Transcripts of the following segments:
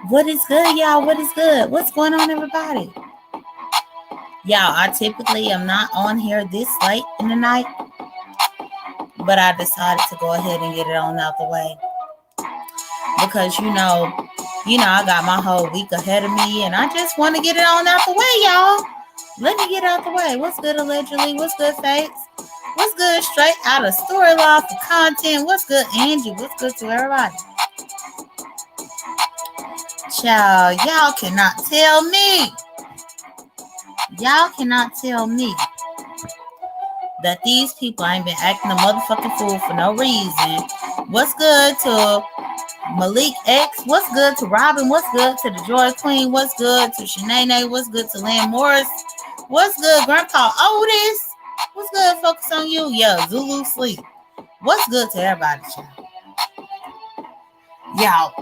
What is good, y'all? What is good? What's going on, everybody? Y'all, I typically am not on here this late in the night, but I decided to go ahead and get it on out the way because I got my whole week ahead of me, and I just want to get it on out the way, y'all. Let me get out the way. What's good, allegedly? What's good, Fakes? What's good, straight out of storyline for content? What's good, Angie? What's good to everybody? Child, y'all cannot tell me. Y'all cannot tell me that these people ain't been acting a motherfucking fool for no reason. What's good to Malik X? What's good to Robin? What's good to the Joy Queen? What's good to Shanae? What's good to Lynn Morris? What's good, Grandpa Otis? What's good, Focus on You? Yeah, Zulu Sleep. What's good to everybody, child? Y'all,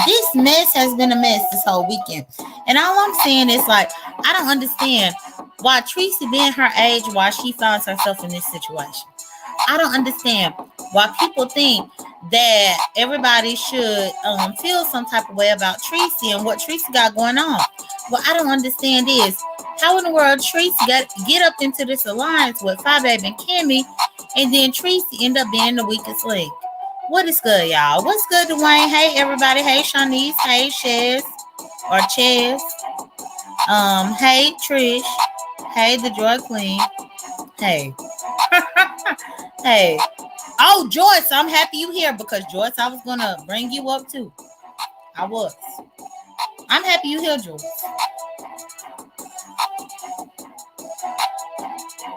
this mess has been a mess this whole weekend. And all I'm saying is, like, I don't understand why Treecey, being her age, why she finds herself in this situation. I don't understand why people think that everybody should feel some type of way about Treecey and what Treecey got going on. What I don't understand is how in the world Treecey get up into this alliance with Fyebabe and Kimmie, and then Treecey end up being the weakest link. What is good, y'all? What's good, Dwayne? Hey, everybody. Hey, Shanice. Hey, Ches or Ches. Hey, Trish. Hey, the Joy Queen. Hey. Hey. Oh, Joyce, I'm happy you here because, Joyce, I was going to bring you up, too. I was. I'm happy you here, Joyce.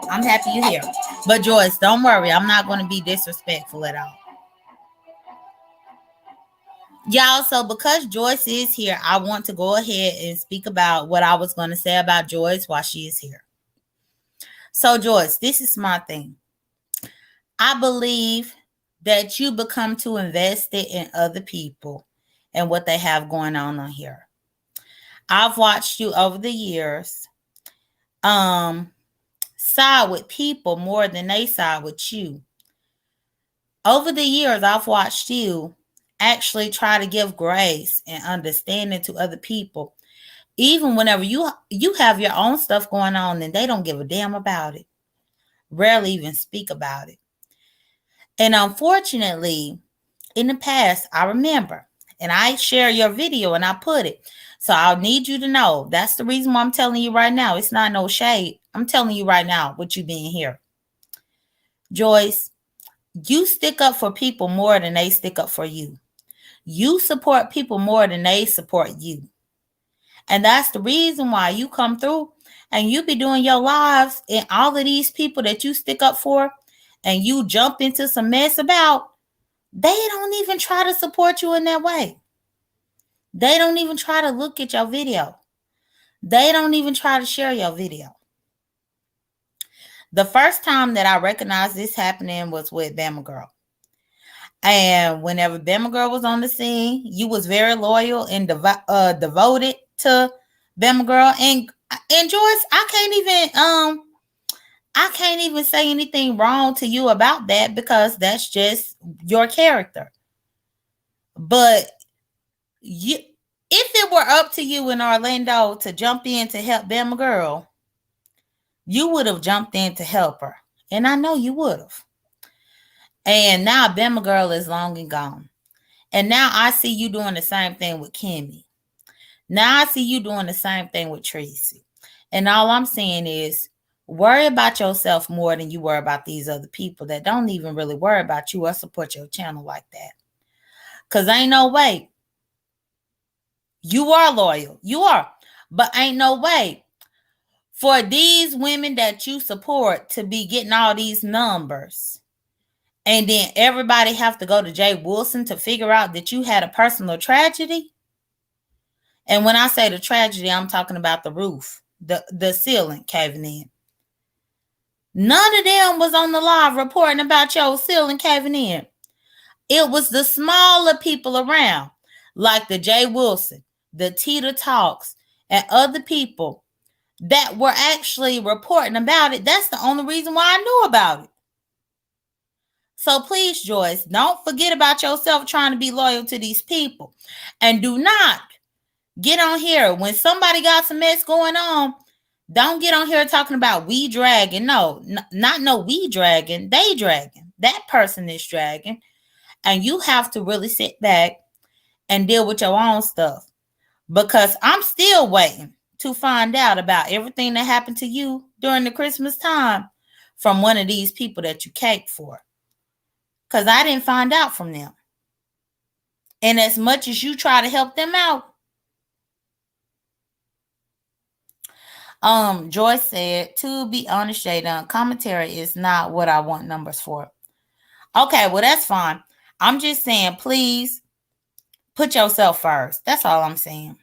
I'm happy you here. But, Joyce, don't worry. I'm not going to be disrespectful at all. Y'all, so because Joyce is here, I want to go ahead and speak about what I was going to say about Joyce while she is here. So, Joyce, this is my thing. I believe that you become too invested in other people and what they have going on here. I've watched you over the years side with people more than they side with you. Over the years, I've watched you actually try to give grace and understanding to other people, even whenever you have your own stuff going on and they don't give a damn about it, rarely even speak about it. And unfortunately, in the past, I remember, and I share your video and I put it, so I need you to know that's the reason why I'm telling you right now. It's not no shade. I'm telling you right now with you being here. Joyce, you stick up for people more than they stick up for you. You support people more than they support you. And that's the reason why you come through and you be doing your lives, and all of these people that you stick up for and you jump into some mess about, they don't even try to support you in that way. They don't even try to look at your video. They don't even try to share your video. The first time that I recognized this happening was with Bama Girl. And whenever Bama Girl was on the scene, you was very loyal and devoted to Bama Girl. And Joyce, I can't even say anything wrong to you about that because that's just your character. But if it were up to you in Orlando to jump in to help Bama Girl, you would have jumped in to help her. And I know you would have. And now Bama Girl is long and gone. And now I see you doing the same thing with Kimmie. Now I see you doing the same thing with Treecey. And all I'm saying is worry about yourself more than you worry about these other people that don't even really worry about you or support your channel like that. Because ain't no way. You are loyal. You are. But ain't no way for these women that you support to be getting all these numbers. And then everybody have to go to Jay Wilson to figure out that you had a personal tragedy. And when I say the tragedy, I'm talking about the roof, the ceiling caving in. None of them was on the live reporting about your ceiling caving in. It was the smaller people around, like the Jay Wilson, the Tita Talks, and other people that were actually reporting about it. That's the only reason why I knew about it. So please, Joyce, don't forget about yourself trying to be loyal to these people. And do not get on here when somebody got some mess going on. Don't get on here talking about we dragging. No, not no we dragging. They dragging. That person is dragging. And you have to really sit back and deal with your own stuff. Because I'm still waiting to find out about everything that happened to you during the Christmas time from one of these people that you caked for. Because I didn't find out from them. And as much as you try to help them out, Joyce said, to be honest, J.Dunn, commentary is not what I want numbers for. Okay, well, that's fine. I'm just saying, please put yourself first. That's all I'm saying.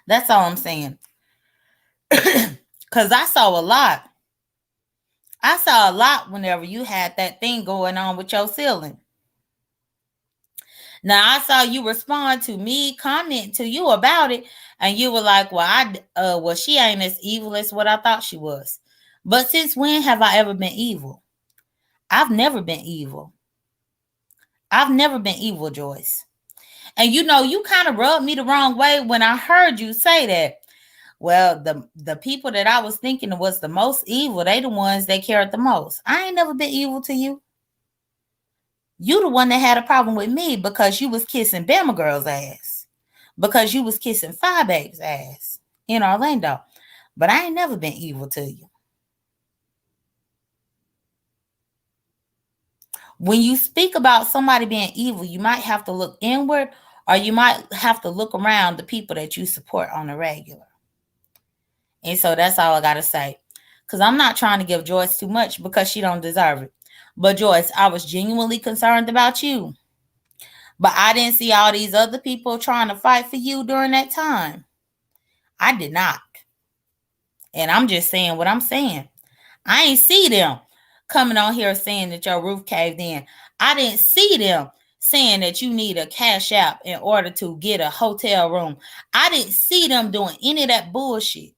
That's all I'm saying. Because I saw a lot. I saw a lot whenever you had that thing going on with your ceiling. Now, I saw you respond to me, comment to you about it, and you were like, well, she ain't as evil as what I thought she was. But since when have I ever been evil? I've never been evil. I've never been evil, Joyce. And you know, you kind of rubbed me the wrong way when I heard you say that. Well, the people that I was thinking was the most evil, they the ones that cared the most. I ain't never been evil to you. You the one that had a problem with me because you was kissing Bama Girl's ass. Because you was kissing Fyebabe's ass in Orlando. But I ain't never been evil to you. When you speak about somebody being evil, you might have to look inward or you might have to look around the people that you support on the regular. And so that's all I got to say. Because I'm not trying to give Joyce too much because she don't deserve it. But Joyce, I was genuinely concerned about you. But I didn't see all these other people trying to fight for you during that time. I did not. And I'm just saying what I'm saying. I ain't see them coming on here saying that your roof caved in. I didn't see them saying that you need a cash app in order to get a hotel room. I didn't see them doing any of that bullshit.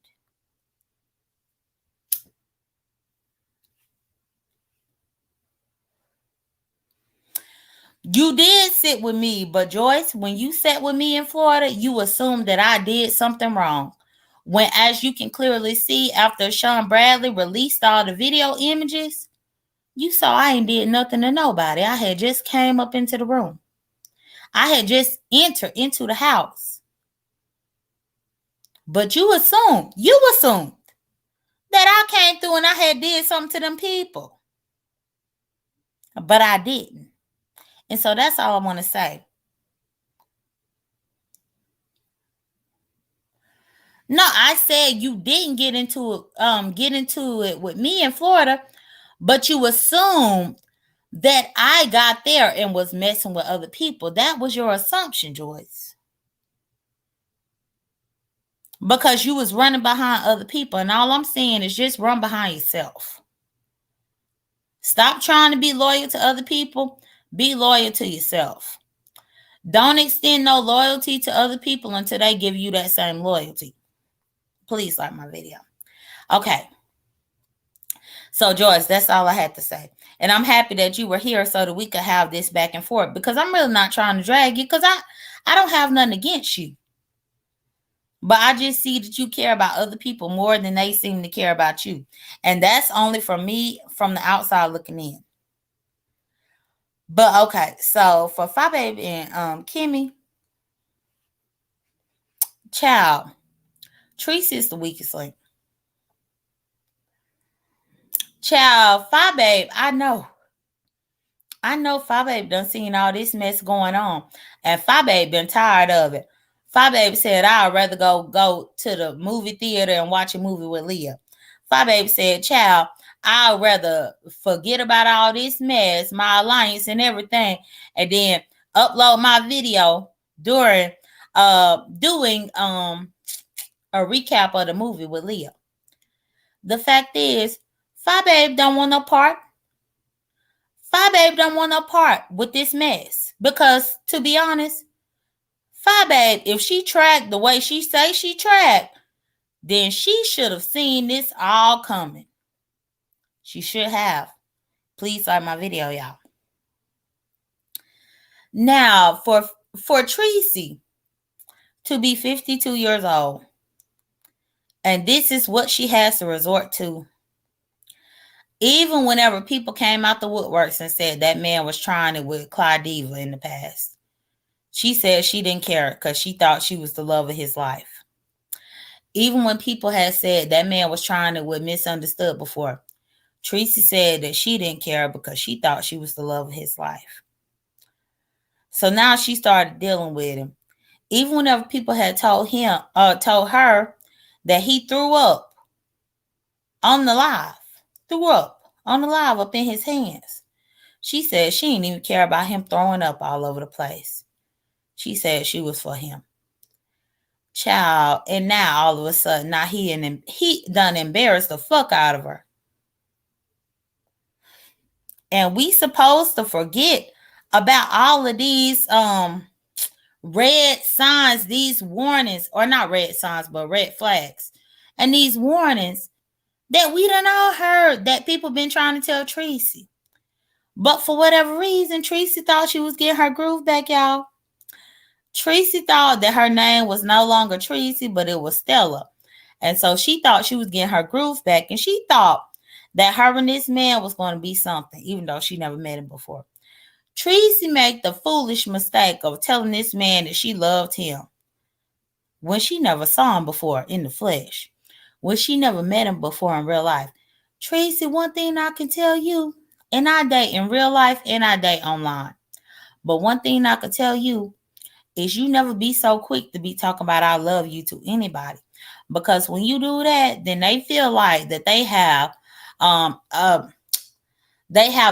You did sit with me, but Joyce, when you sat with me in Florida, you assumed that I did something wrong. When, as you can clearly see, after Sean Bradley released all the video images, you saw I ain't did nothing to nobody. I had just came up into the room. I had just entered into the house. But you assumed that I came through and I had did something to them people. But I didn't. And so that's all I want to say. No, I said you didn't get into it with me in Florida, but you assumed that I got there and was messing with other people. That was your assumption, Joyce. Because you was running behind other people. And all I'm saying is just run behind yourself. Stop trying to be loyal to other people. Be loyal to yourself. Don't extend no loyalty to other people until they give you that same loyalty. Please like my video. Okay. So, Joyce, that's all I had to say. And I'm happy that you were here so that we could have this back and forth, because I'm really not trying to drag you, because I don't have nothing against you. But I just see that you care about other people more than they seem to care about you. And that's only from me from the outside looking in. But okay, so for Fyebabe and Kimmie, child, Treecey is the weakest link. Child, Fyebabe, I know Fyebabe done seen all this mess going on. And Fyebabe been tired of it. Fyebabe said, I'd rather go to the movie theater and watch a movie with Leah. Fyebabe said, child, I'd rather forget about all this mess, my alliance and everything, and then upload my video during doing a recap of the movie with Leah. The fact is, Fyebabe don't want no part. Fyebabe don't want no part with this mess. Because, to be honest, Fyebabe, if she tracked the way she say she tracked, then she should have seen this all coming. She should have. Please like my video, y'all. Now, for Treecey to be 52 years old, and this is what she has to resort to. Even whenever people came out the woodworks and said that man was trying it with Clydiva in the past, she said she didn't care because she thought she was the love of his life. Even when people had said that man was trying it with Misunderstood before, Treecey said that she didn't care because she thought she was the love of his life. So now she started dealing with him. Even whenever people had told her that he threw up on the live, up in his hands, she said she didn't even care about him throwing up all over the place. She said she was for him. Child, and now all of a sudden, now he done embarrassed the fuck out of her. And we supposed to forget about all of these red signs, these warnings, or not red signs, but red flags, and these warnings that we done all heard that people been trying to tell Treecey. But for whatever reason, Treecey thought she was getting her groove back, y'all. Treecey thought that her name was no longer Treecey, but it was Stella. And so she thought she was getting her groove back, and she thought that her and this man was going to be something, even though she never met him before. Treecey made the foolish mistake of telling this man that she loved him when she never saw him before in the flesh, when she never met him before in real life. Treecey, one thing I can tell you, and I date in real life and I date online, but one thing I can tell you is you never be so quick to be talking about I love you to anybody. Because when you do that, then they feel like that they have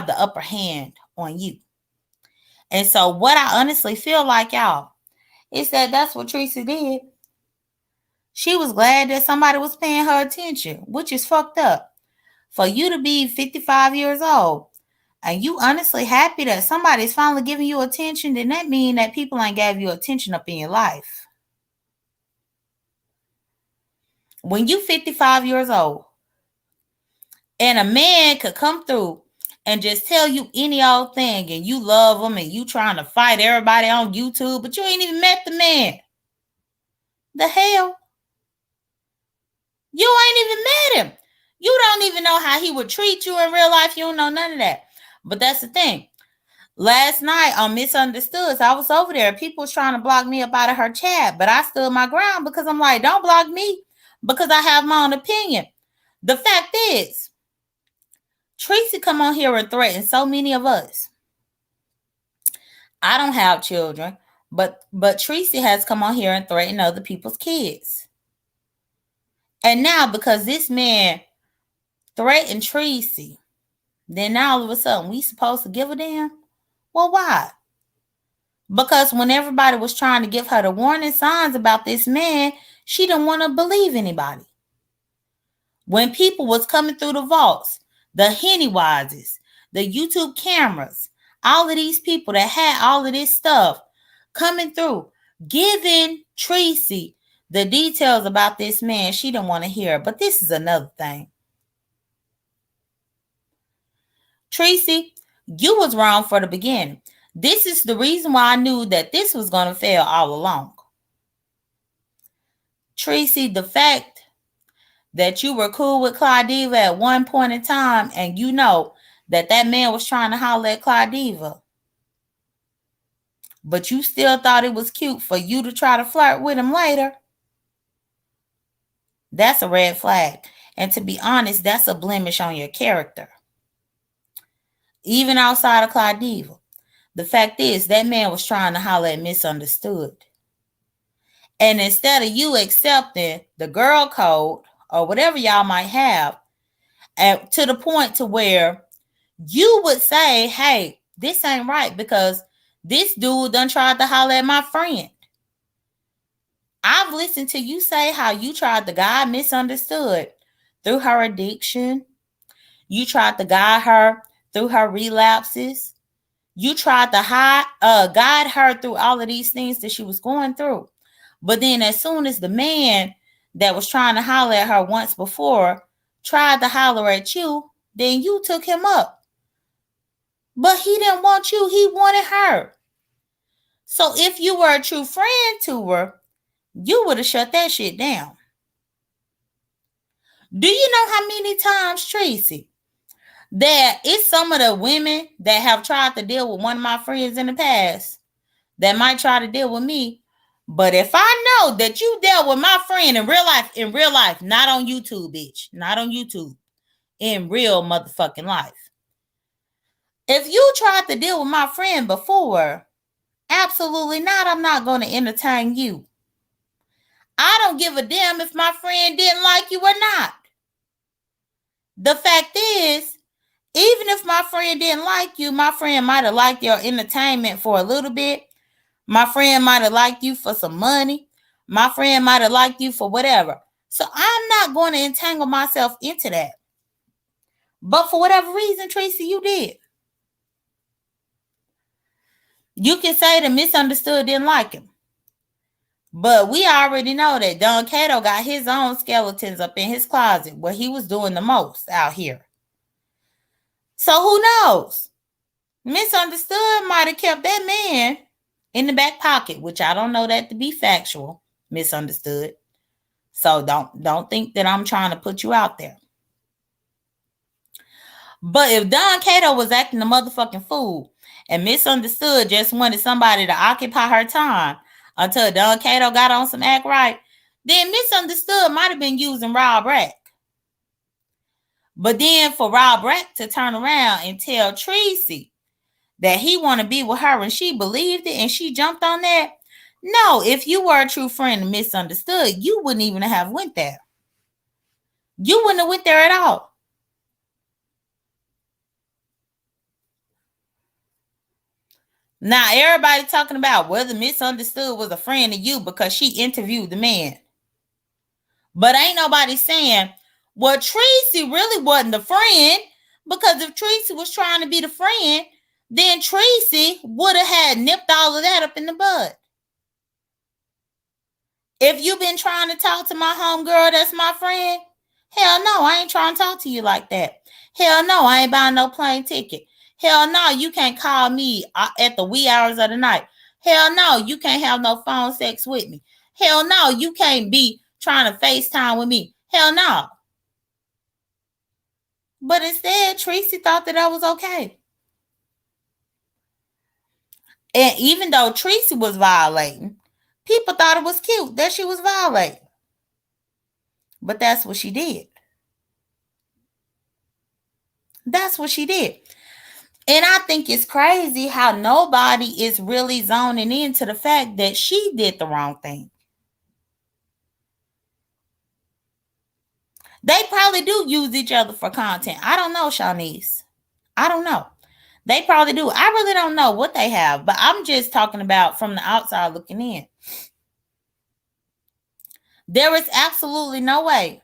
the upper hand on you. And so what I honestly feel like, y'all, is that that's what Treecey did. She was glad that somebody was paying her attention, which is fucked up. For you to be 55 years old and you honestly happy that somebody's finally giving you attention, then that means that people ain't gave you attention up in your life. When you 55 years old and a man could come through and just tell you any old thing and you love him and you trying to fight everybody on YouTube, but you ain't even met the man. The hell? You ain't even met him. You don't even know how he would treat you in real life. You don't know none of that. But that's the thing. Last night on Misunderstood, I was over there. People was trying to block me up out of her chat, but I stood my ground because I'm like, don't block me because I have my own opinion. The fact is, Treecey come on here and threaten so many of us. I don't have children, but Treecey has come on here and threatened other people's kids. And now because this man threatened Treecey, then now all of a sudden we supposed to give a damn? Well, why? Because when everybody was trying to give her the warning signs about this man, she didn't want to believe anybody. When people was coming through the vaults, the Hennywises, the YouTube cameras, all of these people that had all of this stuff coming through, giving Treecey the details about this man, she didn't want to hear. But this is another thing. Treecey, you was wrong for the beginning. This is the reason why I knew that this was going to fail all along. Treecey, the fact that you were cool with Clydiva at one point in time and you know that man was trying to holler at Clydiva, but you still thought it was cute for you to try to flirt with him later, that's a red flag. And to be honest, that's a blemish on your character. Even outside of Clydiva, the fact is that man was trying to holler at Misunderstood. And instead of you accepting the girl code or whatever y'all might have, to the point to where you would say, hey, this ain't right because this dude done tried to holler at my friend. I've listened to you say how you tried the guy Misunderstood through her addiction. You tried to guide her through her relapses. You tried to guide her through all of these things that she was going through. But then as soon as the man that was trying to holler at her once before tried to holler at you, then you took him up. But he didn't want you. He wanted her. So if you were a true friend to her, you would have shut that shit down. Do you know how many times, Tracy, that it's some of the women that have tried to deal with one of my friends in the past that might try to deal with me? But if I know that you dealt with my friend in real life, not on YouTube, bitch, not on YouTube, in real motherfucking life. If you tried to deal with my friend before, absolutely not. I'm not going to entertain you. I don't give a damn if my friend didn't like you or not. The fact is, even if my friend didn't like you, my friend might have liked your entertainment for a little bit. My friend might have liked you for some money. My friend might have liked you for whatever. So I'm not going to entangle myself into that. But for whatever reason, Tracy, you did. You can say the misunderstood didn't like him. But we already know that Don Cato got his own skeletons up in his closet where he was doing the most out here. So who knows? Misunderstood might have kept that man in the back pocket, which I don't know that to be factual. Misunderstood. So don't think that I'm trying to put you out there. But if Don Cato was acting a motherfucking fool and Misunderstood just wanted somebody to occupy her time until Don Cato got on some act right, then Misunderstood might have been using Rob Rack. But then for Rob Rack to turn around and tell Treecey that he want to be with her and she believed it and she jumped on that. No, if you were a true friend and Misunderstood, you wouldn't even have went there. You wouldn't have went there at all. Now, everybody talking about whether Misunderstood was a friend of you because she interviewed the man. But ain't nobody saying, well, Treecey really wasn't a friend, because if Treecey was trying to be the friend, then Treecey would have had nipped all of that up in the bud. If you've been trying to talk to my homegirl that's my friend, hell no, I ain't trying to talk to you like that. Hell no, I ain't buying no plane ticket. Hell no, you can't call me at the wee hours of the night. Hell no, you can't have no phone sex with me. Hell no, you can't be trying to FaceTime with me. Hell no. But instead, Treecey thought that was okay. And even though Treecey was violating, people thought it was cute that she was violating. But that's what she did. That's what she did. And I think it's crazy how nobody is really zoning into the fact that she did the wrong thing. They probably do use each other for content. I don't know, Shanice. I don't know. They probably do. I really don't know what they have, but I'm just talking about from the outside looking in. There is absolutely no way.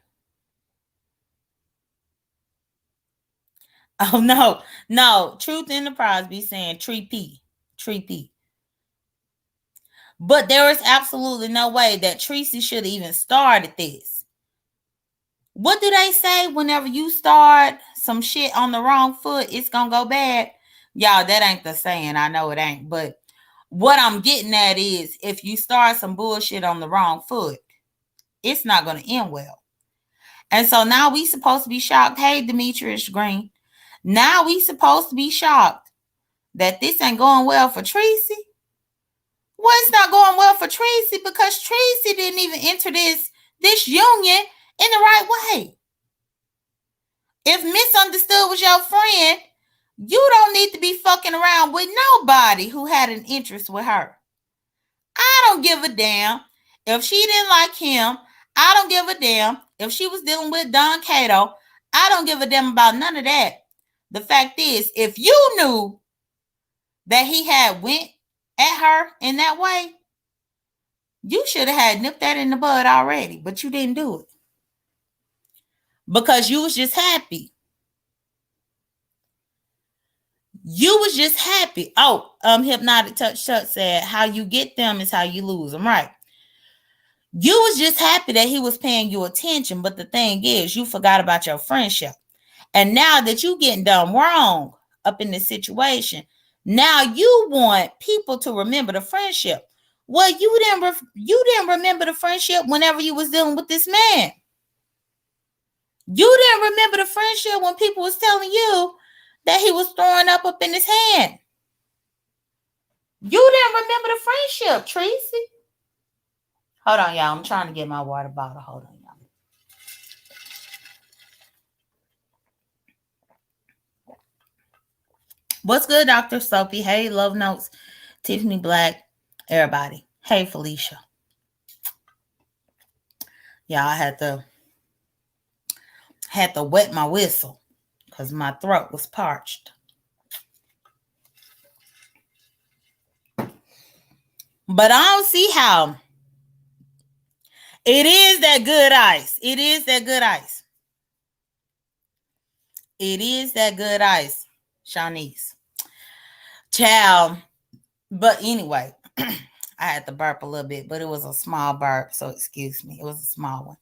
Oh, no. Truth Enterprise be saying Treecey. But there is absolutely no way that Treecey should have even started this. What do they say? Whenever you start some shit on the wrong foot, it's going to go bad. Y'all, that ain't the saying. I know it ain't. But what I'm getting at is, if you start some bullshit on the wrong foot, it's not going to end well. And so now we supposed to be shocked. Hey, Demetrius Green. Now we supposed to be shocked that this ain't going well for Treecey. Well, it's not going well for Treecey because Treecey didn't even enter this union in the right way. If Misunderstood was your friend, you don't need to be fucking around with nobody who had an interest with her. I don't give a damn if she didn't like him. I don't give a damn if she was dealing with Don Cato. I don't give a damn about none of that. The fact is, if you knew that he had went at her in that way, you should have had nipped that in the bud already, but you didn't do it. because you was just happy. You was just happy. Oh, Hypnotic Touch said, how you get them is how you lose them, right? You was just happy that he was paying you attention, but the thing is, you forgot about your friendship. And now that you getting done wrong up in this situation, now you want people to remember the friendship. Well, you didn't remember the friendship whenever you was dealing with this man. You didn't remember the friendship when people was telling you that he was throwing up in his hand. You didn't remember the friendship, Treecey. Hold on, y'all. I'm trying to get my water bottle. Hold on, y'all. What's good, Dr. Soapy? Hey, Love Notes, Tiffany Black, everybody. Hey, Felicia. Yeah, I had to wet my whistle because my throat was parched. But I don't see how. It is that good ice. It is that good ice. It is that good ice, Shanice. Child. But anyway, I had to burp a little bit, but it was a small burp, so excuse me. It was a small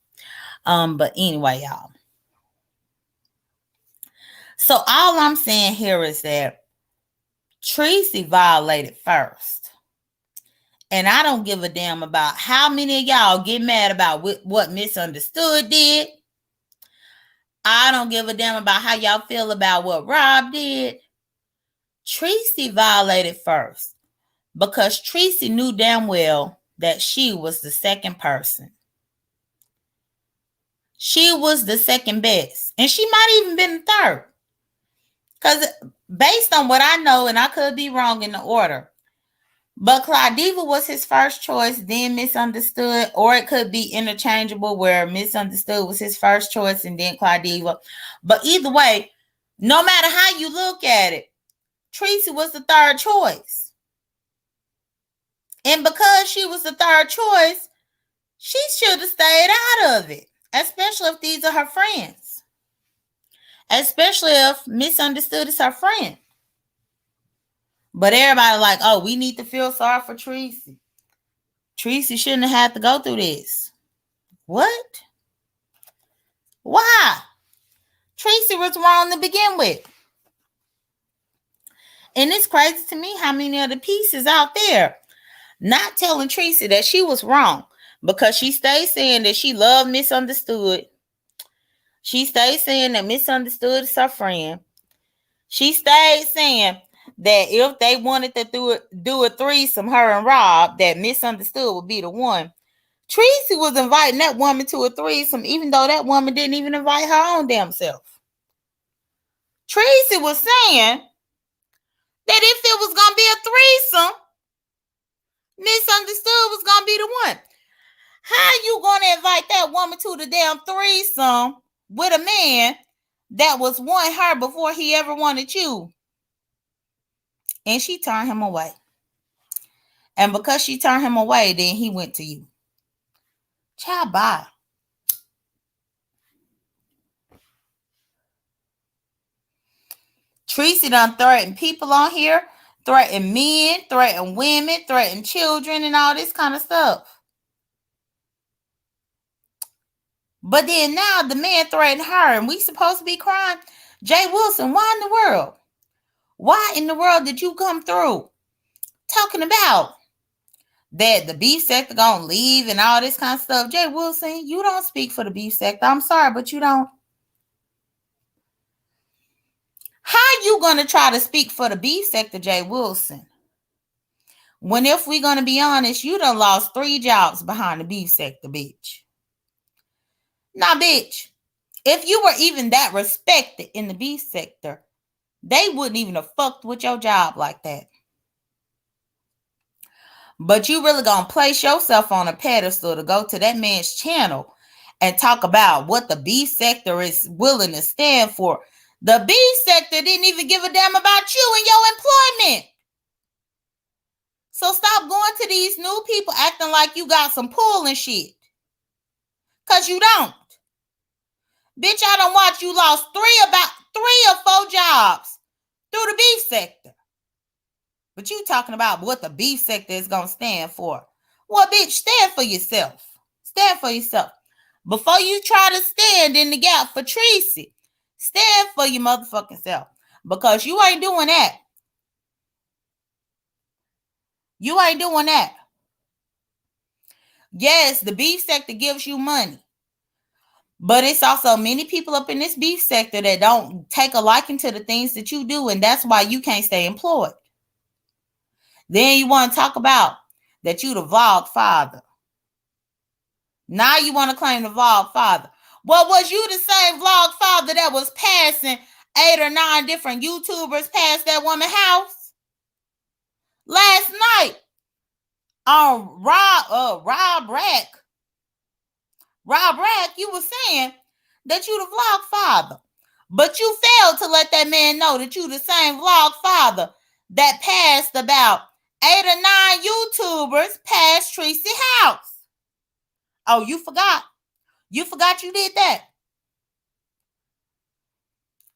one. But anyway, y'all. So all I'm saying here is that Treecey violated first. And I don't give a damn about how many of y'all get mad about what Misunderstood did. I don't give a damn about how y'all feel about what Rob did. Treecey violated first because Treecey knew damn well that she was the second person. She was the second best. And she might even been the third. Because based on what I know, and I could be wrong in the order, but Claudiva was his first choice, then Misunderstood, or it could be interchangeable where Misunderstood was his first choice and then Claudiva. But either way, no matter how you look at it, Treecey was the third choice. And because she was the third choice, she should have stayed out of it, especially if these are her friends. Especially if Misunderstood is her friend. But everybody like, oh, we need to feel sorry for Treecey. Treecey shouldn't have had to go through this. What? Why? Treecey was wrong to begin with. And it's crazy to me how many of the pieces out there not telling Treecey that she was wrong because she stayed saying that she loved Misunderstood. She stayed saying that Misunderstood is her friend. She stayed saying that if they wanted to do a threesome, her and Rob, that Misunderstood would be the one. Treecey was inviting that woman to a threesome, even though that woman didn't even invite her own damn self. Treecey was saying that if it was going to be a threesome, Misunderstood was going to be the one. How you going to invite that woman to the damn threesome with a man that was wanting her before he ever wanted you? And she turned him away. And because she turned him away, then he went to you. Child, bye. Treecey done threatened people on here, threatened men, threatened women, threatened children, and all this kind of stuff. But then now the man threatened her, and we supposed to be crying. Jay Wilson, why in the world? Why in the world did you come through talking about that the beef sector gonna leave and all this kind of stuff? Jay Wilson, you don't speak for the beef sector. I'm sorry, but you don't. How you gonna try to speak for the beef sector, Jay Wilson? When if we gonna be honest, you done lost 3 jobs behind the beef sector, bitch. Now, bitch, if you were even that respected in the beef sector, they wouldn't even have fucked with your job like that. But you really gonna place yourself on a pedestal to go to that man's channel and talk about what the beef sector is willing to stand for. The beef sector didn't even give a damn about you and your employment. So stop going to these new people acting like you got some pull and shit. Because you don't. Bitch, I don't watch you lost three or four jobs through the beef sector. But you talking about what the beef sector is going to stand for. Well, bitch, stand for yourself. Stand for yourself. Before you try to stand in the gap for Treecey, stand for your motherfucking self. Because you ain't doing that. You ain't doing that. Yes, the beef sector gives you money. But it's also many people up in this beef sector that don't take a liking to the things that you do, and that's why you can't stay employed. Then you want to talk about that you the vlog father. Now you want to claim the vlog father. Well, was you the same vlog father that was passing 8 or 9 different YouTubers past that woman's house? Last night on Rob Rack, you were saying that you the vlog father. But you failed to let that man know that you the same vlog father that passed about 8 or 9 YouTubers past Treecey's house. Oh, you forgot. You forgot you did that.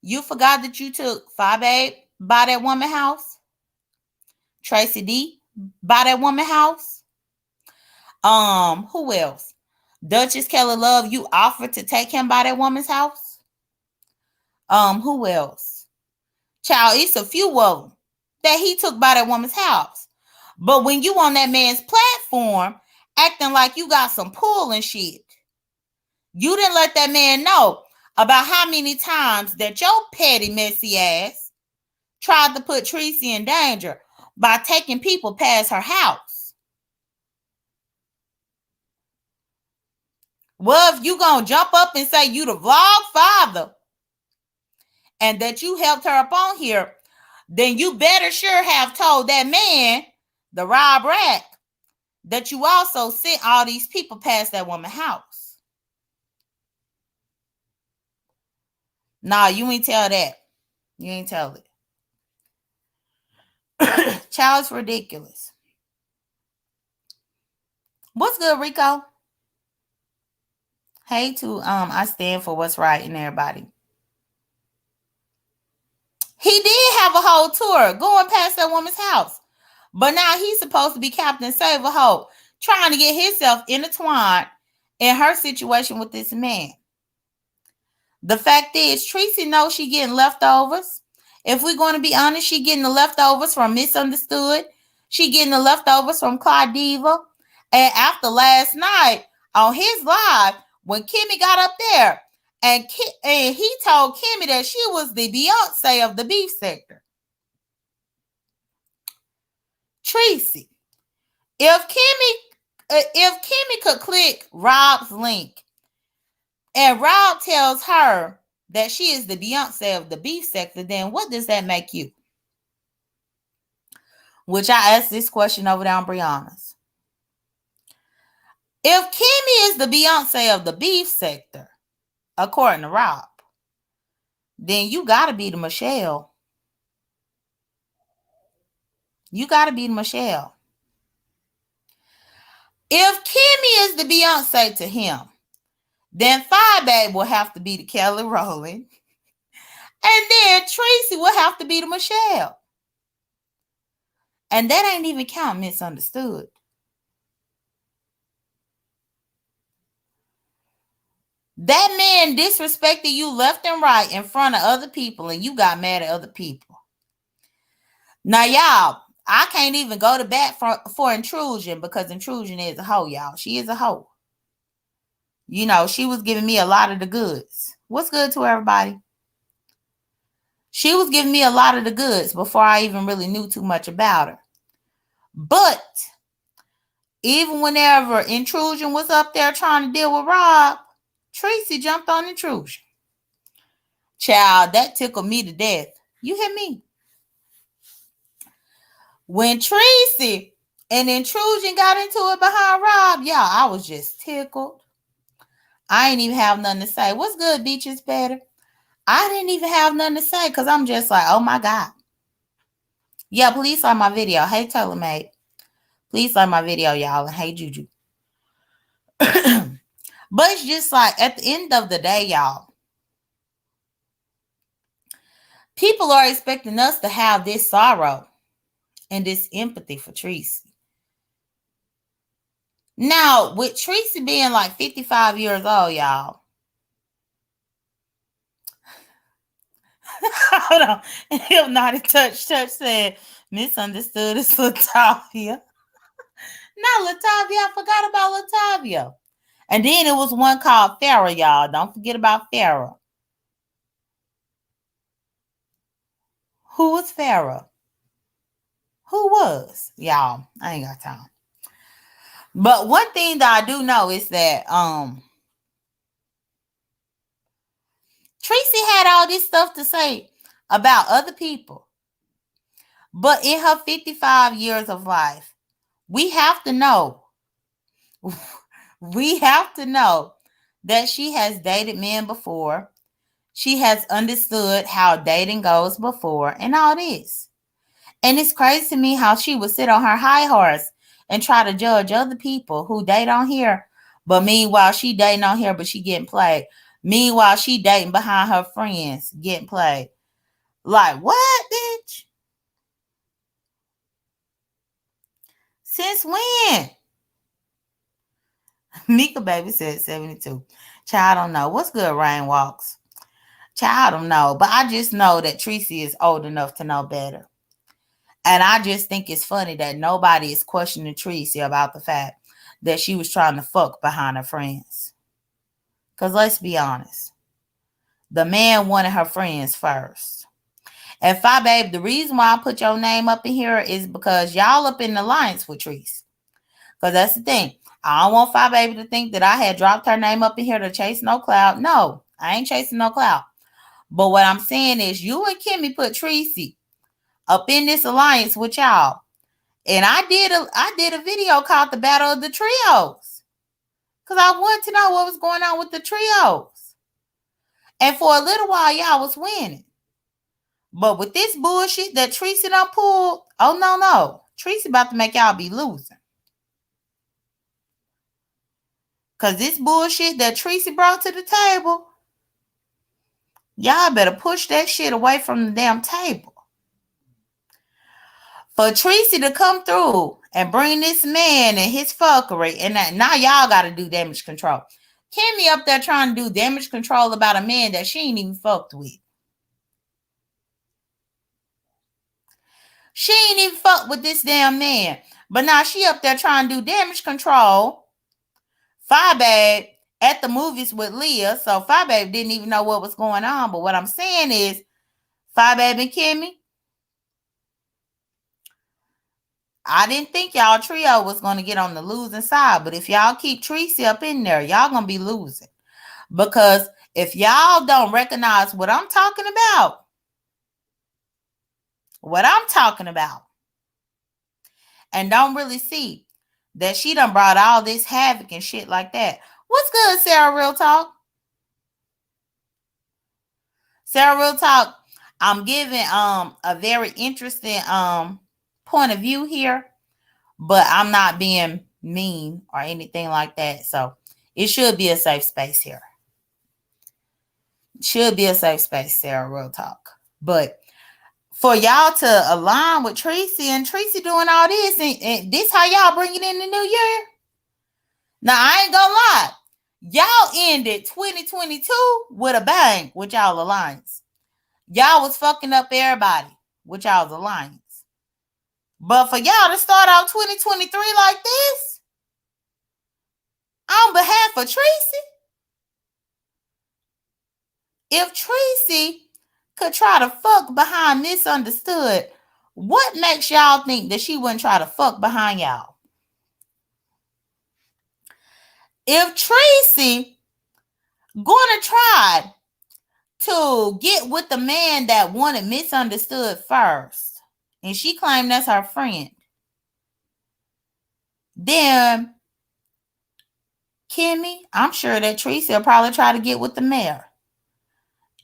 You forgot that you took Fyebabe by that woman's house. Tracy D by that woman's house. Who else? Duchess Kelly Love, you offered to take him by that woman's house. Who else? Child, it's a few of them that he took by that woman's house. But when you on that man's platform, acting like you got some pull and shit, you didn't let that man know about how many times that your petty, messy ass tried to put Treecey in danger by taking people past her house. Well, if you gonna jump up and say you the vlog father and that you helped her up on here, then you better sure have told that man, the Rob Rack, that you also sent all these people past that woman's house. Nah, you ain't tell that. You ain't tell it. Child's ridiculous. What's good, Rico? Hey to I stand for what's right in everybody. He did have a whole tour going past that woman's house. But now he's supposed to be Captain Save a Hoe, trying to get himself intertwined in her situation with this man. The fact is, Treecey knows she getting leftovers. If we're going to be honest, she getting the leftovers from Misunderstood. She getting the leftovers from Clyde Diva. And after last night on his live, when Kimmie got up there, and he told Kimmie that she was the Beyonce of the beef sector. Treecey, if Kimmie could click Rob's link and Rob tells her that she is the Beyonce of the beef sector, then what does that make you? Which I asked this question over there on Brianna's. If Kimmie is the Beyonce of the beef sector, according to Rob, then you got to be the Michelle. You got to be the Michelle. If Kimmie is the Beyonce to him, then Fyebabe will have to be the Kelly Rowland. And then Treecey will have to be the Michelle. And that ain't even count Misunderstood. That man disrespected you left and right in front of other people, and you got mad at other people. Now, y'all, I can't even go to bat for Intrusion because Intrusion is a hoe, y'all. She is a hoe. You know, she was giving me a lot of the goods. What's good to everybody? She was giving me a lot of the goods before I even really knew too much about her. But even whenever Intrusion was up there trying to deal with Rob, Treecey jumped on Intrusion. Child, that tickled me to death. You hear me? When Treecey and Intrusion got into it behind Rob, y'all, I was just tickled. I ain't even have nothing to say. What's good, Beaches Better? I didn't even have nothing to say because I'm just like, oh my God. Yeah, please like my video. Hey, Telemate. Please like my video, y'all. And hey, Juju. But it's just like, at the end of the day, y'all, People are expecting us to have this sorrow and this empathy for Treecey. Now, with Treecey being like 55 years old, y'all. Hold on. And Hypnotic Touch said, misunderstood is Latavia. No, Latavia. I forgot about Latavia. And then it was one called Farrah, y'all. Don't forget about Farrah. Who was Farrah? Who was? Y'all, I ain't got time. But one thing that I do know is that Treecey had all this stuff to say about other people. But in her 55 years of life, we have to know that she has dated men before. She has understood how dating goes before and all this. And it's crazy to me how she would sit on her high horse and try to judge other people who date on here. But meanwhile, she dating on here, but she getting played. Meanwhile, she dating behind her friends, getting played. Like, what, bitch? Since when? Mika Baby said 72. Child, I don't know. What's good, Rain Walks? Child, I don't know. But I just know that Treecey is old enough to know better. And I just think it's funny that nobody is questioning Treecey about the fact that she was trying to fuck behind her friends. Because let's be honest. The man wanted her friends first. And Fyebabe, the reason why I put your name up in here is because y'all up in alliance with Treecey. Because that's the thing. I don't want Fyebabe to think that I had dropped her name up in here to chase no clout. No, I ain't chasing no clout. But what I'm saying is you and Kimmie put Treecey up in this alliance with y'all. And I did a video called The Battle of the Trios. Because I wanted to know what was going on with the trios. And for a little while, y'all was winning. But with this bullshit that Treecey done pulled, oh no. Treecey about to make y'all be losing. Because this bullshit that Treecey brought to the table, y'all better push that shit away from the damn table. For Treecey to come through and bring this man and his fuckery, and that now y'all got to do damage control. Kimmie up there trying to do damage control about a man that she ain't even fucked with. She ain't even fucked with this damn man. But now she up there trying to do damage control. Fyebabe at the movies with Leah. So Fyebabe didn't even know what was going on. But what I'm saying is, Fyebabe and Kimmie, I didn't think y'all trio was going to get on the losing side. But if y'all keep Treecey up in there, y'all going to be losing. Because if y'all don't recognize what I'm talking about, and don't really see that she done brought all this havoc and shit like that. What's good, Sarah Real Talk? Sarah Real Talk, I'm giving a very interesting point of view here, but I'm not being mean or anything like that. So it should be a safe space here. Should be a safe space, Sarah Real Talk. But for y'all to align with Treecey and Treecey doing all this, and this how y'all bring it in the new year? Now, I ain't gonna lie. Y'all ended 2022 with a bang with y'all alliance. Y'all was fucking up everybody with y'all's alliance. But for y'all to start out 2023 like this, on behalf of Treecey, if Treecey could try to fuck behind Misunderstood, what makes y'all think that she wouldn't try to fuck behind y'all? If Treecey gonna try to get with the man that wanted Misunderstood first, and she claimed that's her friend, then Kimmie, I'm sure that Treecey will probably try to get with the mayor.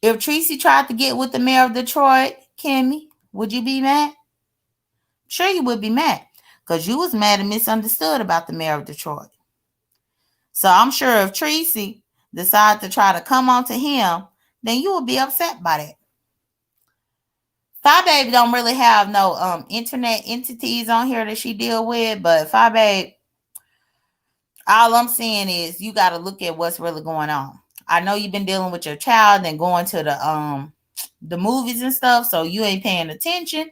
If Treecey tried to get with the mayor of Detroit, Kimmie, would you be mad? Sure you would be mad, because you was mad and Misunderstood about the mayor of Detroit. So I'm sure if Treecey decided to try to come on to him, then you would be upset by that. Fyebabe don't really have no internet entities on here that she deal with, but Fyebabe, all I'm saying is you got to look at what's really going on. I know you've been dealing with your child and going to the movies and stuff, so you ain't paying attention,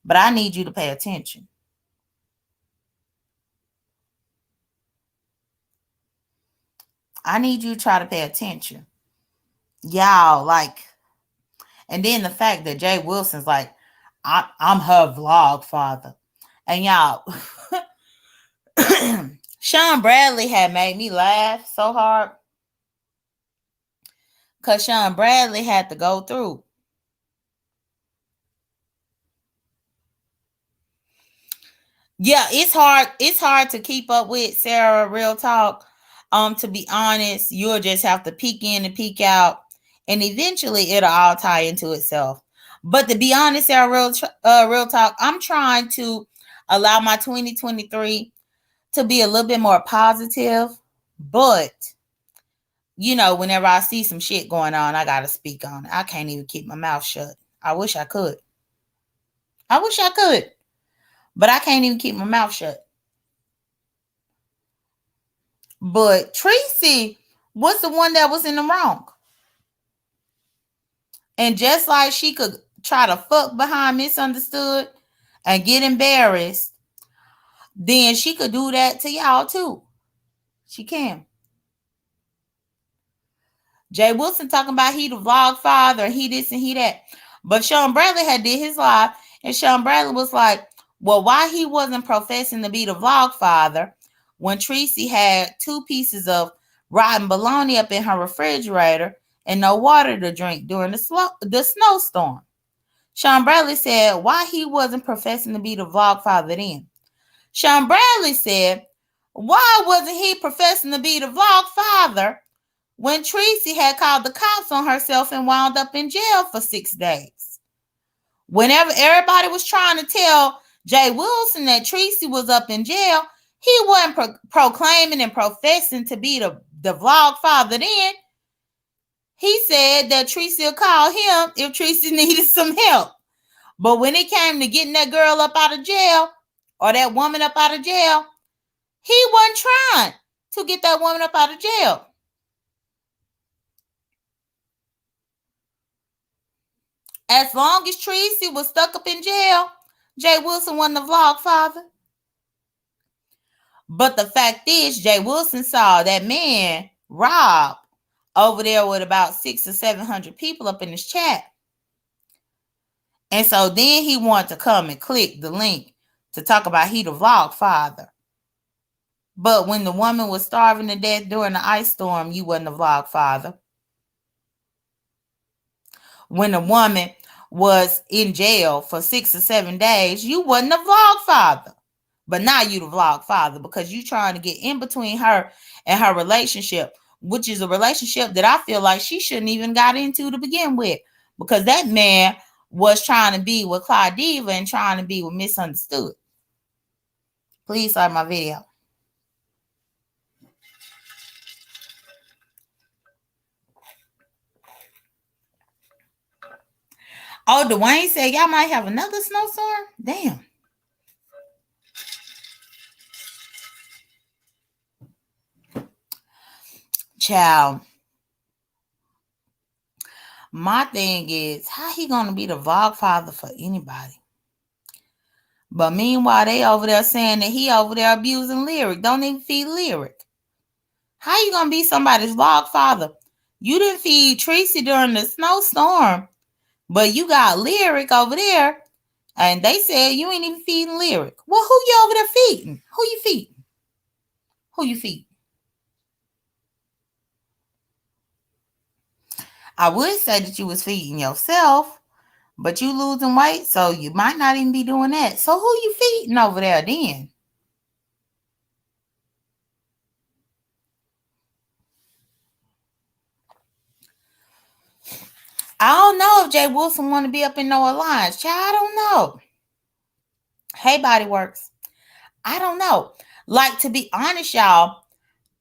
but I need you to pay attention. I need you to try to pay attention. Y'all, like, and then the fact that Jay Wilson's like, I'm her vlog father. And y'all, Sean Bradley had made me laugh so hard because Sean Bradley had to go through. Yeah, it's hard. It's hard to keep up with Sarah Real Talk. To be honest, you'll just have to peek in and peek out, and eventually it'll all tie into itself. But to be honest, Sarah Real Talk, I'm trying to allow my 2023 to be a little bit more positive. But whenever I see some shit going on, I gotta speak on it. I can't even keep my mouth shut. I wish I could. But I can't even keep my mouth shut. But Treecey was the one that was in the wrong. And just like she could try to fuck behind Misunderstood and get embarrassed, then she could do that to y'all too. She can. Jay Wilson talking about he the vlog father, he this and he that. But Sean Bradley had did his live, and Sean Bradley was like, well, why he wasn't professing to be the vlog father when Treecey had 2 pieces of rotten bologna up in her refrigerator and no water to drink during the snowstorm. Sean Bradley said why he wasn't professing to be the vlog father then. Sean Bradley said, why wasn't he professing to be the vlog father when Treecey had called the cops on herself and wound up in jail for 6 days? Whenever everybody was trying to tell Jay Wilson that Treecey was up in jail, he wasn't proclaiming and professing to be the vlog father then. He said that Treecey would call him if Treecey needed some help. But when it came to getting that girl up out of jail or that woman up out of jail, he wasn't trying to get that woman up out of jail. As long as Treecey was stuck up in jail, Jay Wilson wasn't the vlog father. But the fact is, Jay Wilson saw that man, Rob, over there with about 600 or 700 people up in his chat. And so then he wanted to come and click the link to talk about he the vlog father. But when the woman was starving to death during the ice storm, you wasn't the vlog father. When the woman was in jail for 6 or 7 days, you wasn't the vlog father. But now you the vlog father because you trying to get in between her and her relationship, which is a relationship that I feel like she shouldn't even got into to begin with, because that man was trying to be with Clyde Diva and trying to be with Misunderstood. Please like my video. Oh, Dwayne said y'all might have another snowstorm? Damn. Child. My thing is, how he gonna be the vlog father for anybody? But meanwhile, they over there saying that he over there abusing Lyric. Don't even feed Lyric. How you gonna be somebody's vlog father? You didn't feed Treecey during the snowstorm, but you got Lyric over there, and they said you ain't even feeding Lyric. Well, who you over there feeding? Who you feeding? Who you feeding? I would say that you was feeding yourself, but you losing weight, so you might not even be doing that. So who you feeding over there then? I don't know if Jay Wilson want to be up in no alliance. Child, I don't know. Hey, Body Works. I don't know. Like, to be honest, y'all,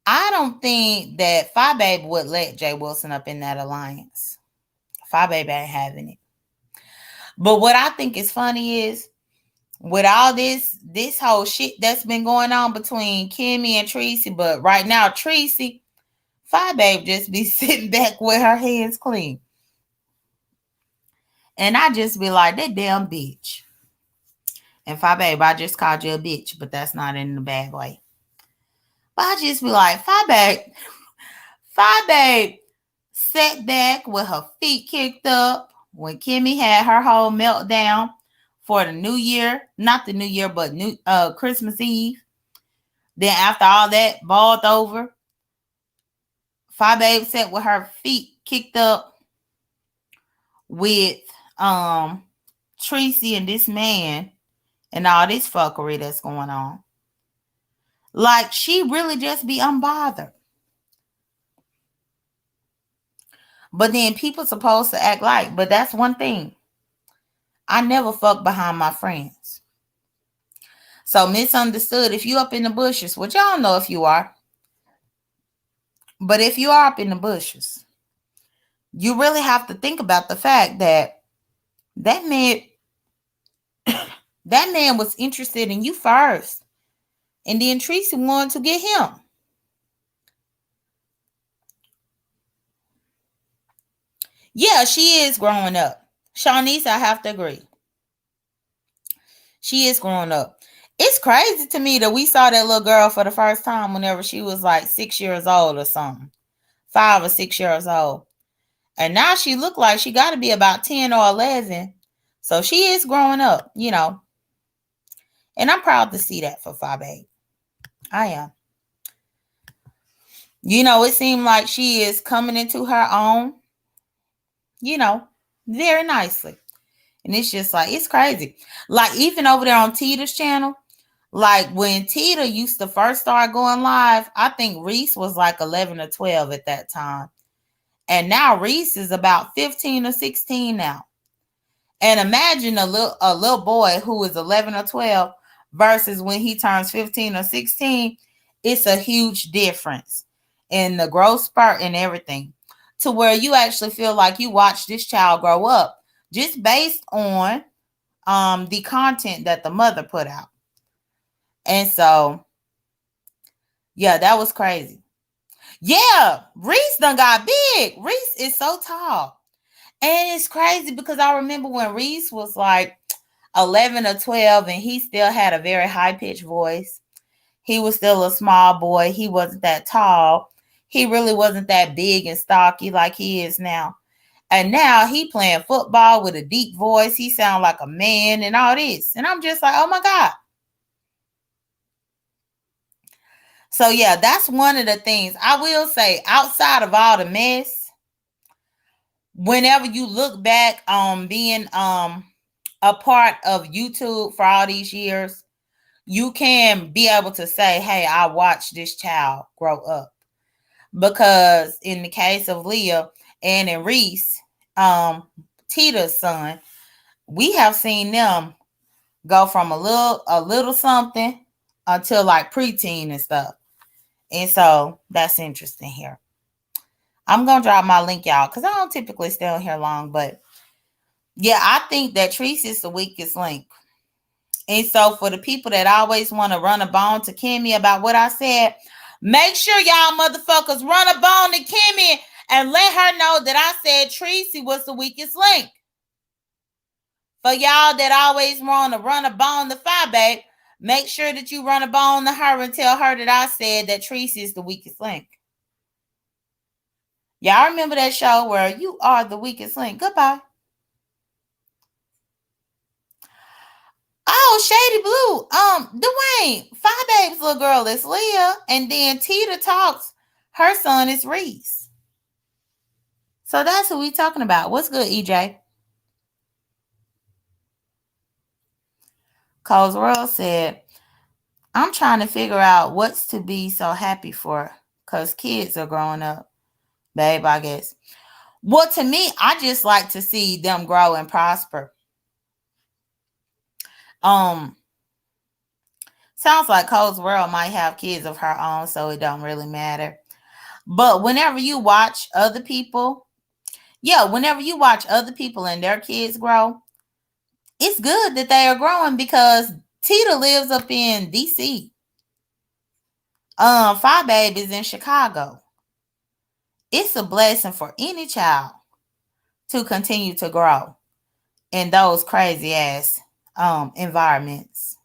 I don't think that Fyebabe would let Jay Wilson up in that alliance. Fyebabe ain't having it. But what I think is funny is with all this whole shit that's been going on between Kimmie and Treecey, but right now Treecey, Fyebabe just be sitting back with her hands clean. And I just be like, that damn bitch. And Fyebabe, I just called you a bitch, but that's not in a bad way. But I just be like, Fyebabe sat back with her feet kicked up when Kimmie had her whole meltdown for the new year. Not the new year, but Christmas Eve. Then after all that balled over, Fyebabe sat with her feet kicked up with Treecey and this man and all this fuckery that's going on. Like, she really just be unbothered. But then people supposed to act like, but that's one thing. I never fuck behind my friends. So misunderstood, if you up in the bushes, which y'all know if you are. But if you are up in the bushes, you really have to think about the fact that that man was interested in you first. And then Treecey wanted to get him. Yeah, she is growing up. Shawnice, I have to agree. She is growing up. It's crazy to me that we saw that little girl for the first time whenever she was like 6 years old or something. 5 or 6 years old. And now she look like she got to be about 10 or 11. So she is growing up, you know. And I'm proud to see that for Fyebabe. I am. You know, it seemed like she is coming into her own, you know, very nicely. And it's just like, it's crazy. Like, even over there on Tita's channel, like when Tita used to first start going live, I think Reese was like 11 or 12 at that time. And now Reese is about 15 or 16 now. And imagine a little boy who is 11 or 12 versus when he turns 15 or 16. It's a huge difference in the growth spurt and everything, to where you actually feel like you watched this child grow up just based on the content that the mother put out. And so, yeah, that was crazy. Yeah, Reese done got big. Reese is so tall. And it's crazy because I remember when Reese was like 11 or 12 and he still had a very high-pitched voice. He was still a small boy. He wasn't that tall. He really wasn't that big and stocky like he is now. And now he playing football with a deep voice. He sound like a man and all this. And I'm just like, oh my God. So yeah, that's one of the things I will say, outside of all the mess, whenever you look back on being a part of YouTube for all these years, you can be able to say, hey, I watched this child grow up. Because in the case of Leah and in Reese, Tita's son, we have seen them go from a little something until like preteen and stuff. And so that's interesting here. I'm going to drop my link, y'all, because I don't typically stay on here long. But yeah, I think that Treecey is the weakest link. And so for the people that always want to run a bone to Kimmie about what I said, make sure y'all motherfuckers run a bone to Kimmie and let her know that I said Treecey was the weakest link. For y'all that always want to run a bone to Fyebabe, make sure that you run a bone to her and tell her that I said that Treecey is the weakest link. Y'all remember that show where you are the weakest link? Goodbye. Oh, Shady Blue. Dwayne, Fyebabe's little girl is Leah, and then Tita talks. Her son is Reese. So that's who we talking about. What's good, EJ? Cole's World said, I'm trying to figure out what's to be so happy for, because kids are growing up. Babe, I guess. Well, to me, I just like to see them grow and prosper. Sounds like Cole's World might have kids of her own, so it don't really matter. But whenever you watch other people, whenever you watch other people and their kids grow, it's good that they are growing because Tita lives up in DC. Fyebabe is in Chicago. It's a blessing for any child to continue to grow in those crazy ass environments.